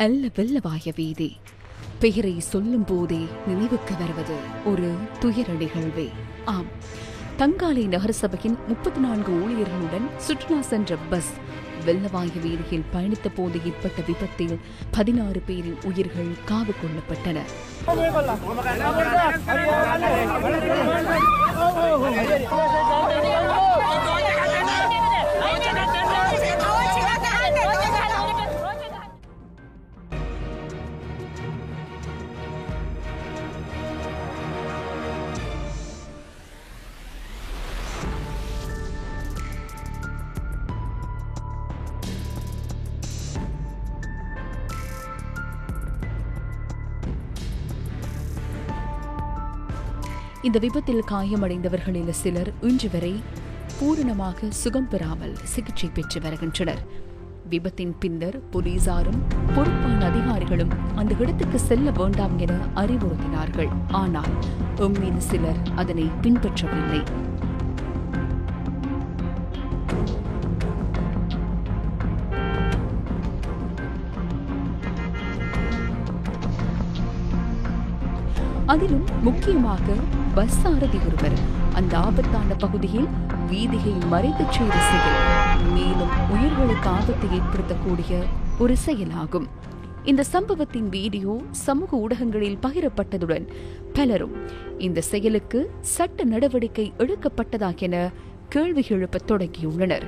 அல்ல வெள்ளவாய வீதி பெயரை சொல்லும் போதே நினைவுக்கு வருவது ஒரு துயர நிகழ்வே. ஆம், தங்காலை நகரசபையின் 34 ஊழியர்களுடன் சுற்றுலா சென்ற பஸ் வெள்ளவாய வீதியில் பயணித்த போது ஏற்பட்ட விபத்தில் 16 பேரின் உயிர்கள் காவு கொள்ளப்பட்டன. இந்த விபத்தில் காயமடைந்தவர்களில் சிலர் இன்று வரை பூரணமாக சுகம் பெறாமல் சிகிச்சை பெற்று வருகின்றனர். விபத்தின் பின்னர் போலீசாரும் பொறுப்பான அதிகாரிகளும் அந்த இடத்துக்கு செல்ல வேண்டாம் என அறிவுறுத்தினார்கள். ஆனால் எம்மின் சிலர் அதனை பின்பற்றவில்லை. அதிலும் முக்கியமாக பஸ் சாரதி ஒருவர் அந்த ஆபத்தான பகுதியில் வீதியை மறைத்துச் செய்த செயல் மேலும் உயிர்களுக்கு ஆபத்தை ஏற்படுத்தக்கூடிய ஒரு செயலாகும். இந்த சம்பவத்தின் வீடியோ சமூக ஊடகங்களில் பகிரப்பட்டதுடன் பலரும் இந்த செயலுக்கு சட்ட நடவடிக்கை எடுக்கப்பட்டதா என கேள்வி எழுப்பத் தொடங்கியுள்ளனர்.